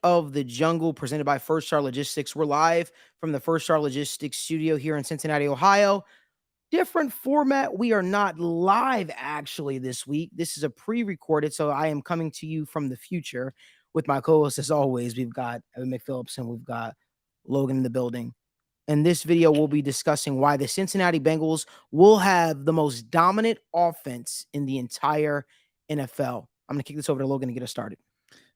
of the Jungle presented by First Star Logistics. We're live from the First Star Logistics studio here in Cincinnati, Ohio. Different format. We are not live actually this week. This is a pre-recorded, so I am coming to you from the future with my co-host as always. We've got Evan McPhillips and we've got Logan in the building. In this video, we'll be discussing why the Cincinnati Bengals will have the most dominant offense in the entire NFL. I'm going to kick this over to Logan to get us started.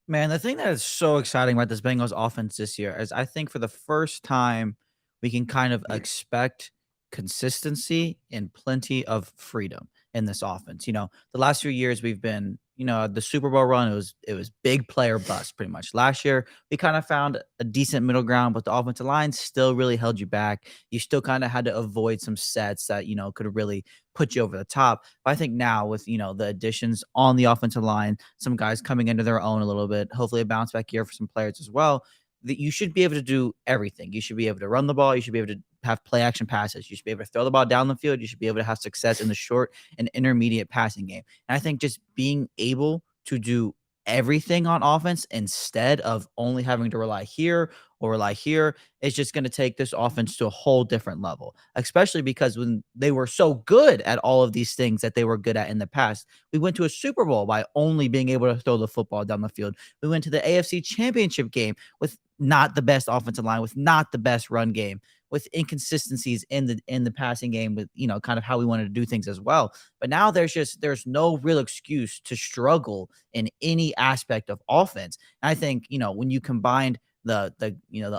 Man, the thing that is so exciting about this Bengals offense this year is I think for the first time we can kind of expect consistency and plenty of freedom in this offense. The last few years we've been, the Super Bowl run, it was big player bust pretty much. Last year we kind of found a decent middle ground, but the offensive line still really held you back. You still kind of had to avoid some sets that, could really put you over the top. But I think now with, the additions on the offensive line, some guys coming into their own a little bit, hopefully a bounce back year for some players as well, that you should be able to do everything. You should be able to run the ball. You should be able to have play action passes. You should be able to throw the ball down the field. You should be able to have success in the short and intermediate passing game. And I think just being able to do everything on offense instead of only having to rely here or rely here is just going to take this offense to a whole different level, especially because when they were so good at all of these things that they were good at in the past, we went to a Super Bowl by only being able to throw the football down the field. We went to the AFC Championship game with not the best offensive line, with not the best run game, with inconsistencies in the passing game, with kind of how we wanted to do things as well. But now there's no real excuse to struggle in any aspect of offense. And I think when you combined the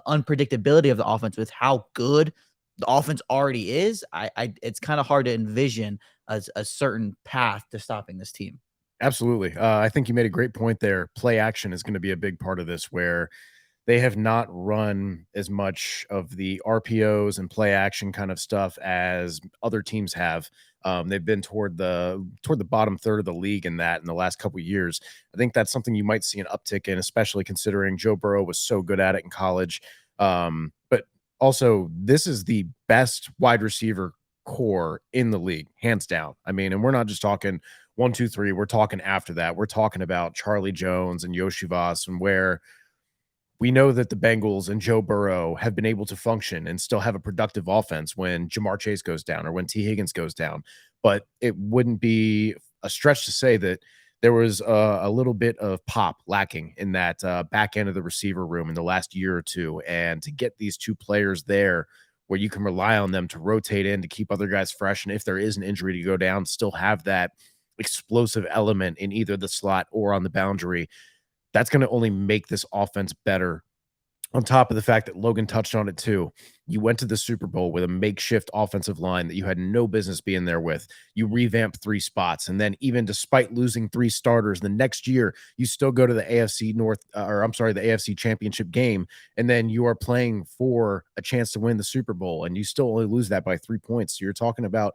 unpredictability of the offense with how good the offense already is, it's kind of hard to envision a certain path to stopping this team. Absolutely. I think you made a great point there. Play action is going to be a big part of this, where they have not run as much of the RPOs and play action kind of stuff as other teams have. They've been toward the bottom third of the league in the last couple of years. I think that's something you might see an uptick in, especially considering Joe Burrow was so good at it in college. But also, this is the best wide receiver core in the league, hands down. I mean, and we're not just talking 1, 2, 3. We're talking after that. We're talking about Charlie Jones and Yoshi Voss, and where we know that the Bengals and Joe Burrow have been able to function and still have a productive offense when Jamar Chase goes down or when T. Higgins goes down. But it wouldn't be a stretch to say that there was a little bit of pop lacking in that back end of the receiver room in the last year or two. And to get these two players there where you can rely on them to rotate in to keep other guys fresh, and if there is an injury to go down, still have that explosive element in either the slot or on the boundary, that's going to only make this offense better. On top of the fact that Logan touched on it too, you went to the Super Bowl with a makeshift offensive line that you had no business being there with. You revamped 3 spots, and then even despite losing 3 starters, the next year you still go to the AFC the AFC Championship game, and then you are playing for a chance to win the Super Bowl, and you still only lose that by 3 points. So you're talking about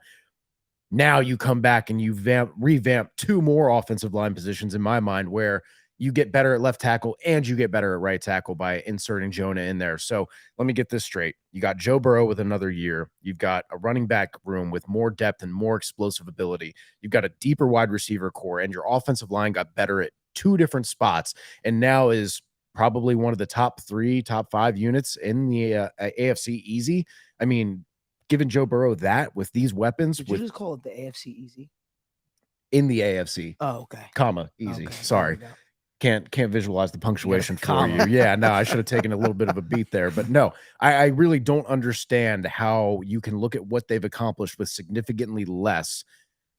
now you come back and you revamp 2 more offensive line positions in my mind, where you get better at left tackle and you get better at right tackle by inserting Jonah in there. So let me get this straight. You got Joe Burrow with another year. You've got a running back room with more depth and more explosive ability. You've got a deeper wide receiver core, and your offensive line got better at 2 different spots, and now is probably one of the top 3, top 5 units in the AFC easy. I mean, giving Joe Burrow that with these weapons. Did you just call it the AFC easy? In the AFC. Oh, okay. Comma, easy. Okay. Sorry. Can't visualize the punctuation for you. Yeah, no, I should have taken a little bit of a beat there. But no, I really don't understand how you can look at what they've accomplished with significantly less,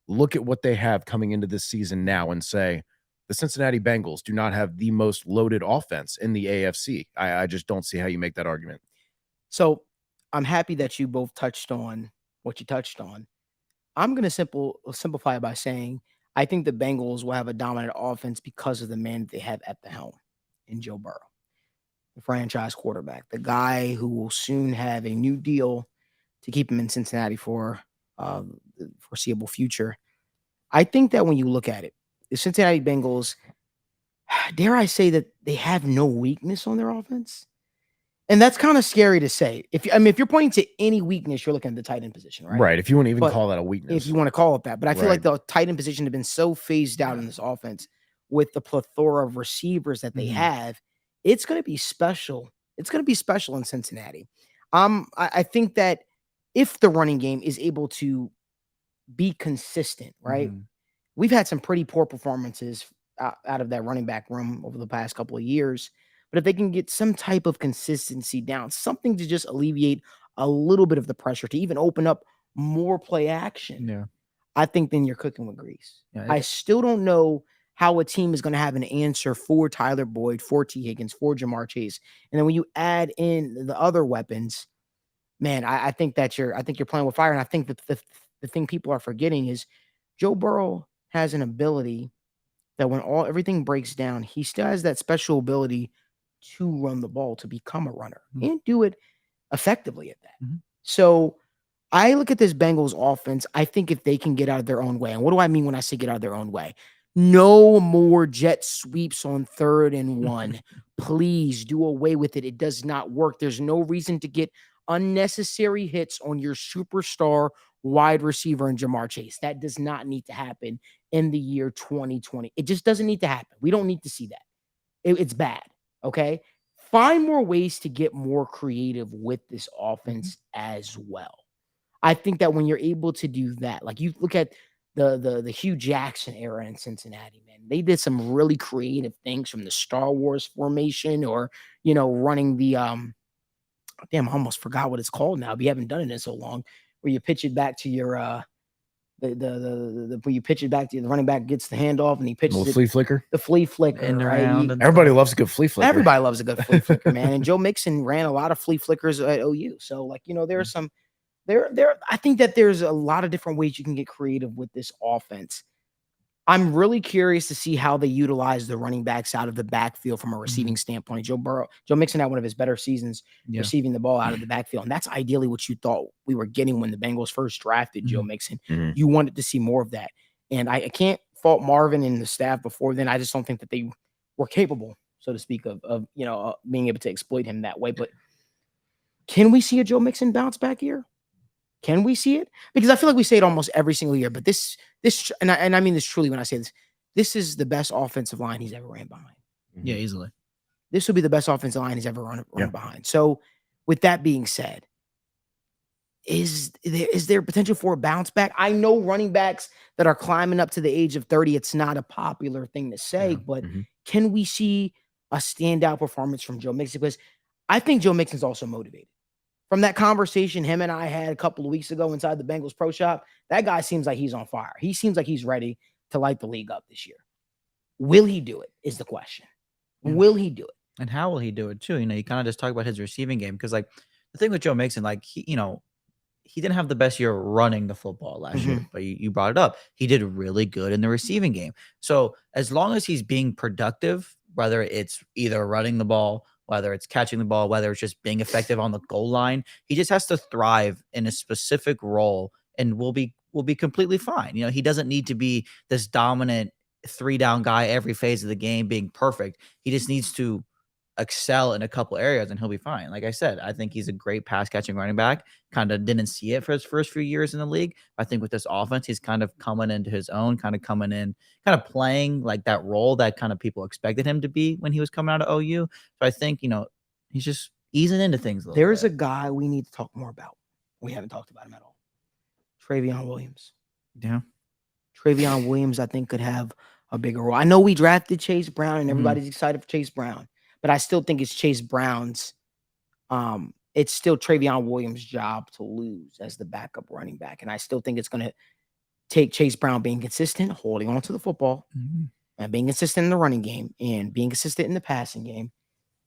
look at what they have coming into this season now, and say the Cincinnati Bengals do not have the most loaded offense in the AFC. I just don't see how you make that argument. So I'm happy that you both touched on what you touched on. I'm going to simplify it by saying I think the Bengals will have a dominant offense because of the man that they have at the helm in Joe Burrow, the franchise quarterback, the guy who will soon have a new deal to keep him in Cincinnati for the foreseeable future. I think that when you look at it, the Cincinnati Bengals, dare I say that they have no weakness on their offense? And that's kind of scary to say. If you're pointing to any weakness, you're looking at the tight end position, right? Right. If you want to even call that a weakness. If you want to call it that. But I feel like the tight end position has been so phased out in this offense with the plethora of receivers that they have. it's going to be special. It's going to be special in Cincinnati. I think that if the running game is able to be consistent, right? Mhm. We've had some pretty poor performances out of that running back room over the past couple of years. But if they can get some type of consistency down, something to just alleviate a little bit of the pressure to even open up more play action, Yeah. I think then you're cooking with grease. Yeah. I still don't know how a team is going to have an answer for Tyler Boyd, for T. Higgins, for Jamar Chase. And then when you add in the other weapons, man, I think that I think you're playing with fire. And I think that the thing people are forgetting is Joe Burrow has an ability that when everything breaks down, he still has that special ability to run the ball, to become a runner Mhm. and do it effectively at that. Mhm. So I look at this Bengals offense. I think if they can get out of their own way, and what do I mean when I say get out of their own way? No more jet sweeps on 3rd and 1. Please do away with it. It does not work. There's no reason to get unnecessary hits on your superstar wide receiver and Jamar Chase. That does not need to happen in the year 2020. It just doesn't need to happen. We don't need to see that. It's bad. Okay. Find more ways to get more creative with this offense as well. I think that when you're able to do that, like you look at the Hugh Jackson era in Cincinnati, man, they did some really creative things from the Star Wars formation or, running the damn, I almost forgot what it's called now. But you haven't done it in so long, where you pitch it back to your where you pitch it back to the running back gets the handoff and he pitches Little it, flea flicker. the flea flicker, And right? around and Everybody stuff. loves a good flea flicker. Everybody loves a good flea flicker, man. And Joe Mixon ran a lot of flea flickers at OU. So, like, there are some I think that there's a lot of different ways you can get creative with this offense. I'm really curious to see how they utilize the running backs out of the backfield from a receiving standpoint. Joe Mixon had one of his better seasons Yeah. receiving the ball out of the backfield. And that's ideally what you thought we were getting when the Bengals first drafted Joe Mixon. Mhm. You wanted to see more of that. And I can't fault Marvin and the staff before then. I just don't think that they were capable, so to speak, of being able to exploit him that way. But can we see a Joe Mixon bounce back year? Can we see it? Because I feel like we say it almost every single year, but and I mean this truly when I say this, this is the best offensive line he's ever ran behind. Yeah, easily. This will be the best offensive line he's ever run Yeah. behind. So with that being said, is there potential for a bounce back? I know running backs that are climbing up to the age of 30, it's not a popular thing to say, Yeah. but Mhm. can we see a standout performance from Joe Mixon? Because I think Joe Mixon's also motivated. From that conversation him and I had a couple of weeks ago inside the Bengals pro shop, that guy seems like he's on fire. He seems like he's ready to light the league up this year. Will he do it is the question. Yeah. Will he do it? And how will he do it too? You kind of just talk about his receiving game because, like, the thing with Joe Mixon, like he didn't have the best year running the football last year, but you brought it up. He did really good in the receiving game. So as long as he's being productive, whether it's either running the ball, whether it's catching the ball, whether it's just being effective on the goal line, he just has to thrive in a specific role and will be completely fine. He doesn't need to be this dominant 3-down guy every phase of the game being perfect. He just needs to excel in a couple areas and he'll be fine. Like I said, I think he's a great pass catching running back. Kind of didn't see it for his first few years in the league. I think with this offense, he's kind of coming into his own, kind of coming in, kind of playing like that role that kind of people expected him to be when he was coming out of OU. So I think, he's just easing into things a little There's a bit. guy we need to talk more about. We haven't talked about him at all. Travion Williams. Yeah. Travion Williams, I think, could have a bigger role. I know we drafted Chase Brown and everybody's excited for Chase Brown, but I still think it's Chase Brown's it's still Travion Williams' job to lose as the backup running back. And I still think it's going to take Chase Brown being consistent, holding on to the football, and being consistent in the running game and being consistent in the passing game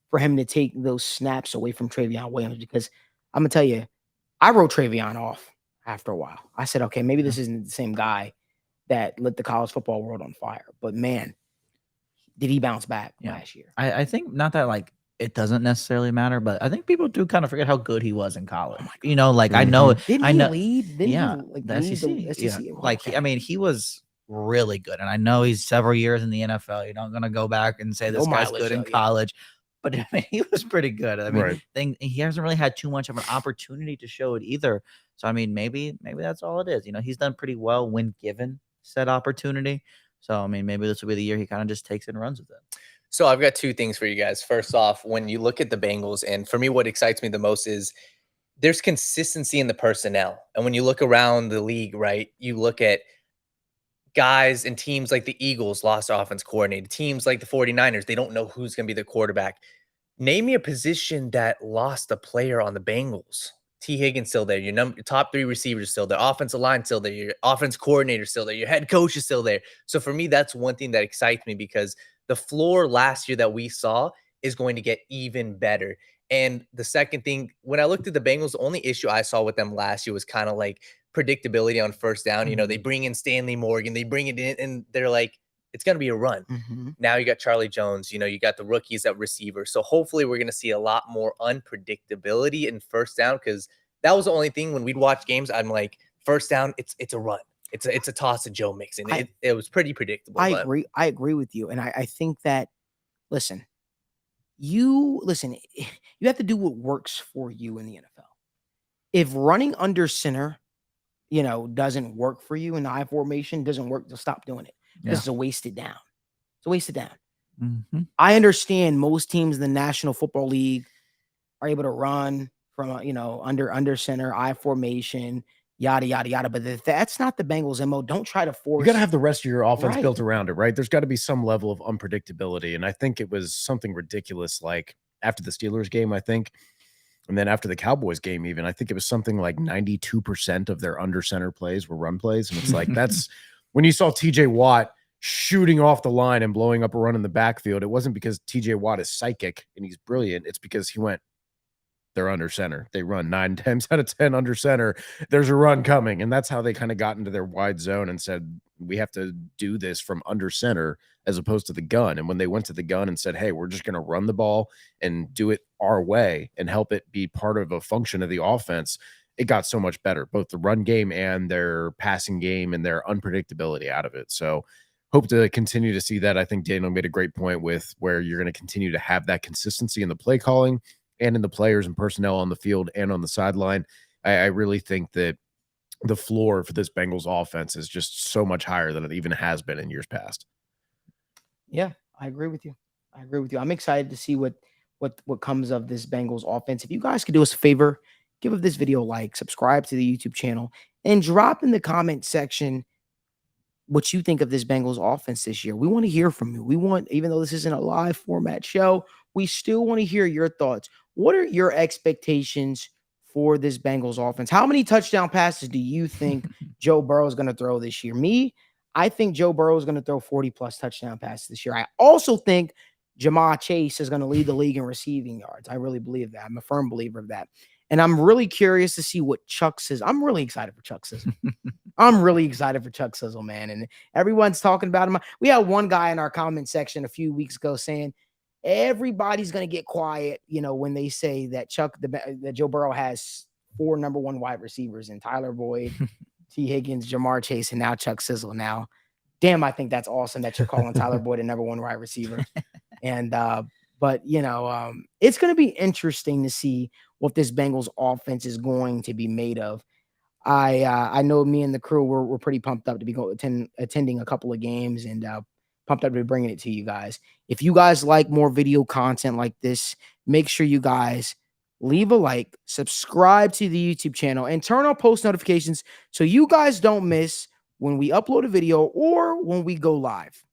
for him to take those snaps away from Travion Williams. Because I'm going to tell you, I wrote Travion off after a while. I said, okay, maybe this isn't the same guy that lit the college football world on fire. But man, did he bounce back last year? I think not that like it doesn't necessarily matter, but I think people do kind of forget how good he was in college. I know, Didn't he lead? Didn't yeah, he the SEC. SEC? Yeah. Okay. He was really good. And I know he's several years in the NFL. You're not going to go back and say this No guy's mileage, good in though, yeah. college. But I mean, he was pretty good. I mean, Right. he hasn't really had too much of an opportunity to show it either. So I mean, maybe that's all it is. He's done pretty well when given said opportunity. So I mean, maybe this will be the year he kind of just takes it and runs with it. So I've got two things for you guys. First off, when you look at the Bengals, and for me, what excites me the most is there's consistency in the personnel. And when you look around the league, right, you look at guys and teams like the Eagles lost offense coordinator, teams like the 49ers, they don't know who's going to be the quarterback. Name me a position that lost a player on the Bengals. T. Higgins still there. Your top three receivers still there. Offensive line still there. Your offense coordinator still there. Your head coach is still there. So for me, that's one thing that excites me because the floor last year that we saw is going to get even better. And the second thing, when I looked at the Bengals, the only issue I saw with them last year was kind of like predictability on first down. You know, they bring in Stanley Morgan, they bring it in, and they're like, it's going to be a run. Now you got Charlie Jones, you got the rookies at receiver. So hopefully we're going to see a lot more unpredictability in first down because that was the only thing when we'd watch games. I'm like, first down, it's a run. It's a toss to Joe Mixon. It was pretty predictable. I agree with you. And I think that, listen, you have to do what works for you in the NFL. If running under center, doesn't work for you in the I formation, doesn't work, to stop doing it. This is a wasted down. It's a wasted down. I understand most teams in the National Football League are able to run from under center, I formation, yada yada yada. But that's not the Bengals' MO. Don't try to force. You got to have the rest of your offense built around it, right? There's got to be some level of unpredictability, and I think it was something ridiculous like after the Steelers game, I think. And then after the Cowboys game, even, I think it was something like 92% of their under center plays were run plays. And it's like, that's when you saw TJ Watt shooting off the line and blowing up a run in the backfield. It wasn't because TJ Watt is psychic and he's brilliant. It's because they're under center. They run 9 times out of 10 under center. There's a run coming. And that's how they kind of got into their wide zone and said, we have to do this from under center as opposed to the gun. And when they went to the gun and said, hey, we're just going to run the ball and do it our way and help it be part of a function of the offense, it got so much better, both the run game and their passing game and their unpredictability out of it. So hope to continue to see that. I think Daniel made a great point with where you're going to continue to have that consistency in the play calling and in the players and personnel on the field and on the sideline. I really think that the floor for this Bengals offense is just so much higher than it even has been in years past. Yeah, I agree with you. I'm excited to see what comes of this Bengals offense. If you guys could do us a favor, give this video a like, subscribe to the YouTube channel, and drop in the comment section what you think of this Bengals offense this year. We want to hear from you. Even though this isn't a live format show, we still want to hear your thoughts. What are your expectations for this Bengals offense? How many touchdown passes do you think Joe Burrow is going to throw this year? I think Joe Burrow is going to throw 40+ touchdown passes this year. I also think Jamar Chase is going to lead the league in receiving yards. I really believe that. I'm a firm believer of that. And I'm really curious to see what Chuck says. I'm really excited for Chuck Sizzle. Man. And everyone's talking about him. We had one guy in our comment section a few weeks ago saying everybody's going to get quiet, when they say that that Joe Burrow has 4 number 1 wide receivers in Tyler Boyd, T. Higgins, Jamar Chase, and now Chuck Sizzle. Now, damn, I think that's awesome that you're calling Tyler Boyd a number 1 wide receiver. And but it's going to be interesting to see what this Bengals offense is going to be made of. I know me and the crew we're pretty pumped up to be attending a couple of games and pumped up to be bringing it to you guys. If you guys like more video content like this, make sure you guys leave a like, subscribe to the YouTube channel, and turn on post notifications so you guys don't miss when we upload a video or when we go live.